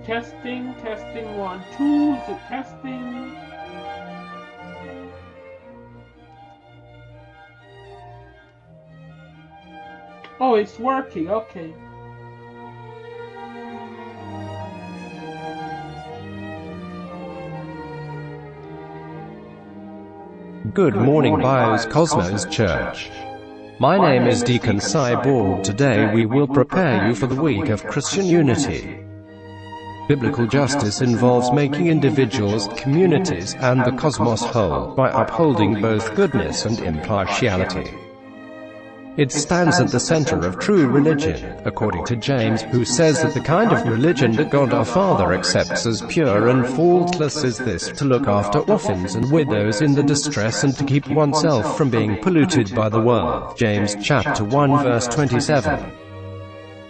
Testing, testing, 1, 2. Is it testing? Oh, it's working. Okay. Good morning, Bios Cosmos Church. My name is Deacon Cyborg. Today we will prepare you for the week of Christian unity. Biblical justice involves making individuals, communities, and the cosmos whole by upholding both goodness and impartiality. It stands at the center of true religion, according to James, who says that the kind of religion that God our Father accepts as pure and faultless is this: to look after orphans and widows in the distress and to keep oneself from being polluted by the world. James chapter 1 verse 27.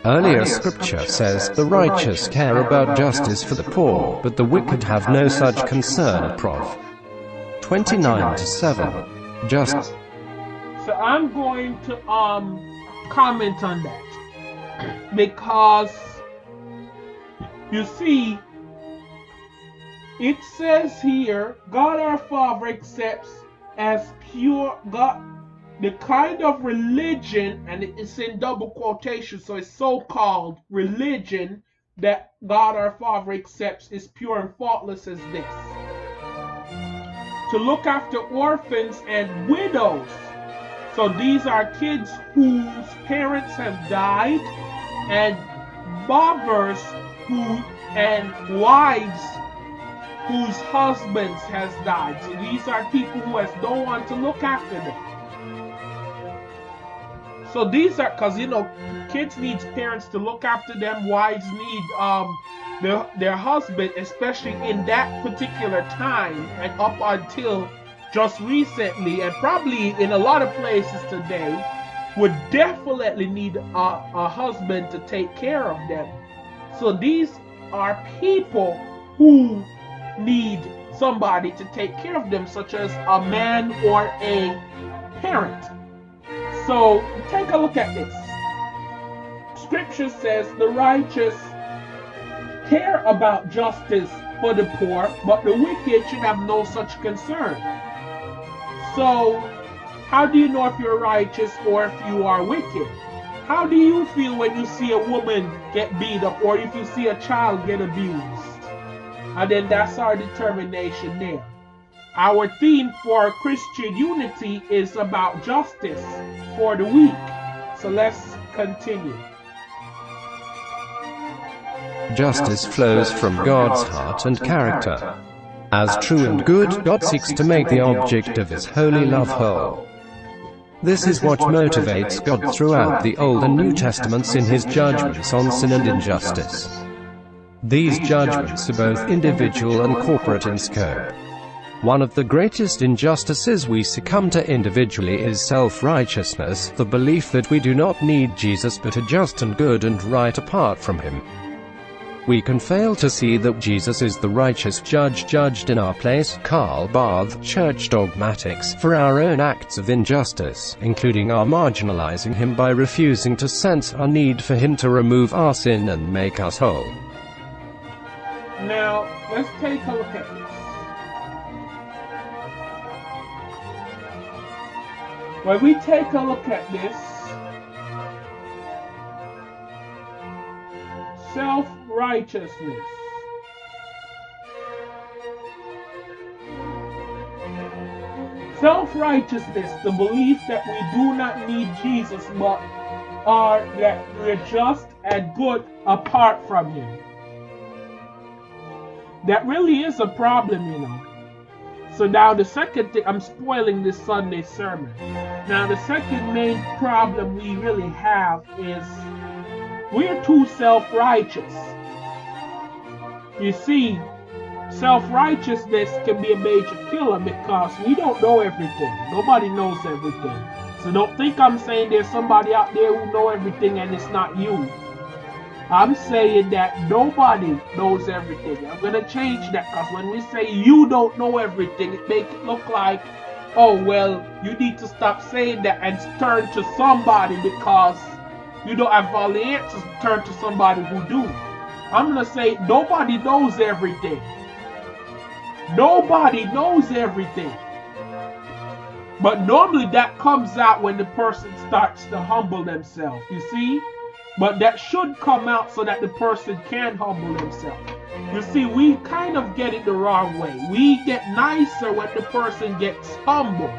Earlier scripture says, "The righteous care about justice for the poor, but the wicked have no such concern." Prov. 29:7. Just. So I'm going to comment on that, because you see, it says here, God our Father accepts as pure God the kind of religion, and it's in double quotation, so it's so-called religion that God our Father accepts is pure and faultless as this: to look after orphans and widows. So these are kids whose parents have died, and mothers and wives whose husbands has died. So these are people who has no one to look after them. So these are, because kids need parents to look after them, wives need their husband, especially in that particular time and up until just recently, and probably in a lot of places today, would definitely need a husband to take care of them. So these are people who need somebody to take care of them, such as a man or a parent. So take a look at this. Scripture says the righteous care about justice for the poor, but the wicked should have no such concern. So, how do you know if you're righteous or if you are wicked? How do you feel when you see a woman get beat up, or if you see a child get abused? And then that's our determination there. Our theme for Christian unity is about justice for the weak. So let's continue. Justice flows from God's heart and character. As true and good, God seeks to make the object of His holy love whole. This is what motivates God throughout the Old and New Testaments in His judgments on sin and injustice. These judgments are both individual and corporate in scope. One of the greatest injustices we succumb to individually is self-righteousness, the belief that we do not need Jesus but are just and good and right apart from Him. We can fail to see that Jesus is the righteous judge judged in our place. Karl Barth, Church Dogmatics, for our own acts of injustice, including our marginalizing Him by refusing to sense our need for Him to remove our sin and make us whole. Now, let's take a look at this. When we take a look at this, self-righteousness. Self-righteousness, the belief that we do not need Jesus, but that we're just and good apart from Him. That really is a problem, So now the second thing, I'm spoiling this Sunday sermon. Now the second main problem we really have is we're too self-righteous. You see, self-righteousness can be a major killer because we don't know everything. Nobody knows everything. So don't think I'm saying there's somebody out there who knows everything and it's not you. I'm saying that nobody knows everything. I'm going to change that, because when we say you don't know everything, it makes it look like, oh, well, you need to stop saying that and turn to somebody because you don't have all the answers. Turn to somebody who do. I'm going to say nobody knows everything. Nobody knows everything. But normally that comes out when the person starts to humble themselves, you see? But that should come out so that the person can humble themselves. You see, we kind of get it the wrong way. We get nicer when the person gets humble.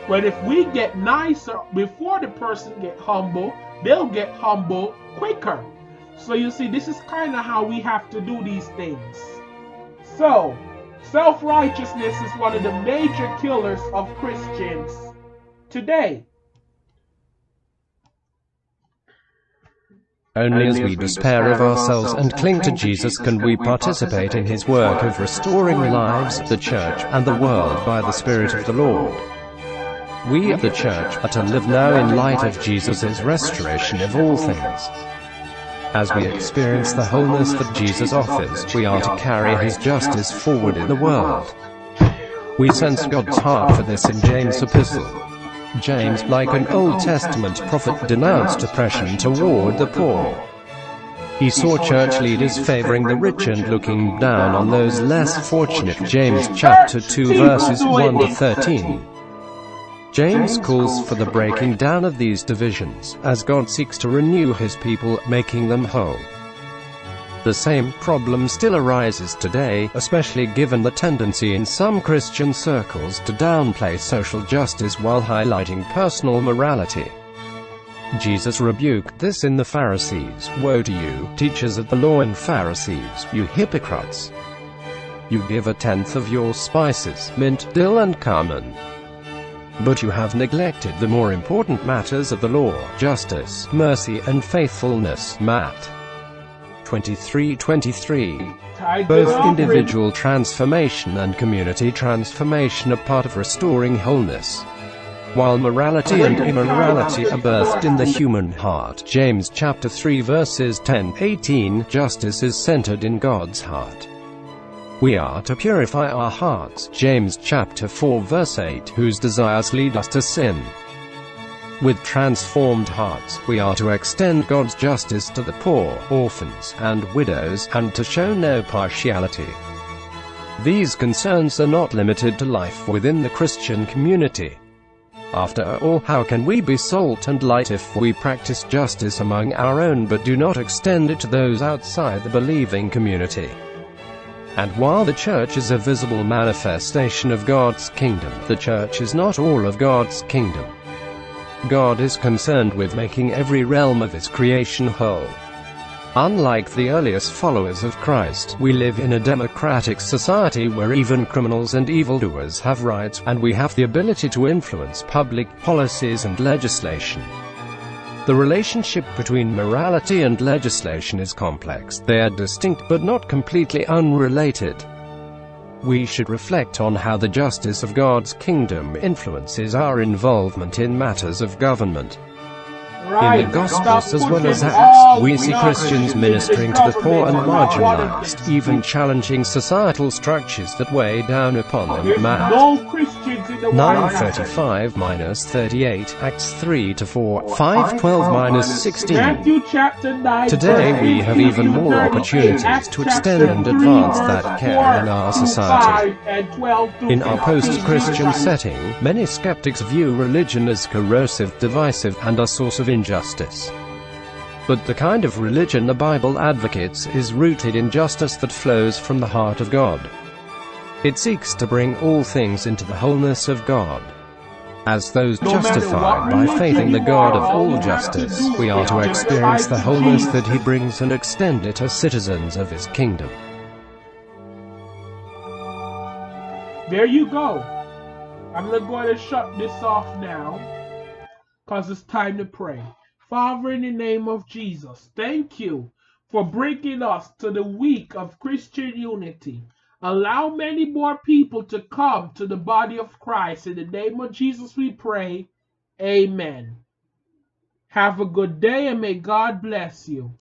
But if we get nicer before the person get humble, they'll get humble quicker. So you see, this is kind of how we have to do these things. So, self-righteousness is one of the major killers of Christians today. Only as we despair of ourselves and cling to Jesus can we participate in his work of restoring lives, the church, and the world by the Spirit of the Lord. We, the church, are to live now in light of Jesus' restoration of all things. As we experience the wholeness that Jesus offers, we are to carry his justice forward in the world. We sense God's heart for this in James' epistle. James, like an Old Testament prophet, denounced oppression toward the poor. He saw church leaders favoring the rich and looking down on those less fortunate. James chapter 2 verses 1 to 13. James calls for the breaking down of these divisions, as God seeks to renew his people, making them whole. The same problem still arises today, especially given the tendency in some Christian circles to downplay social justice while highlighting personal morality. Jesus rebuked this in the Pharisees. Woe to you, teachers of the law and Pharisees, you hypocrites! You give a tenth of your spices, mint, dill and cumin. But you have neglected the more important matters of the law, justice, mercy and faithfulness. Matt 23:23. Both individual transformation and community transformation are part of restoring wholeness. While morality and immorality are birthed in the human heart, James chapter 3 verses 10-18, justice is centered in God's heart. We are to purify our hearts, James chapter 4 verse 8, whose desires lead us to sin. With transformed hearts, we are to extend God's justice to the poor, orphans, and widows, and to show no partiality. These concerns are not limited to life within the Christian community. After all, how can we be salt and light if we practice justice among our own but do not extend it to those outside the believing community? And while the church is a visible manifestation of God's kingdom, the church is not all of God's kingdom. God is concerned with making every realm of his creation whole. Unlike the earliest followers of Christ, we live in a democratic society where even criminals and evildoers have rights, and we have the ability to influence public policies and legislation. The relationship between morality and legislation is complex. They are distinct but not completely unrelated. We should reflect on how the justice of God's kingdom influences our involvement in matters of government. In the Gospels as well as Acts, we see Christians ministering to the poor and marginalized, even challenging societal structures that weigh down upon them. Matt 9:35-38, Acts 3-4, 5:12-16. Today we have even more opportunities to extend and advance that care in our society. In our post-Christian setting, many skeptics view religion as corrosive, divisive, and a source of injustice. But the kind of religion the Bible advocates is rooted in justice that flows from the heart of God. It seeks to bring all things into the wholeness of God. As those justified by faith in the God of all justice, we are to experience the wholeness that he brings and extend it as citizens of his kingdom. There you go. I'm going to shut this off now, because it's time to pray. Father, in the name of Jesus, thank you for bringing us to the week of Christian unity. Allow many more people to come to the body of Christ. In the name of Jesus we pray. Amen. Have a good day and may God bless you.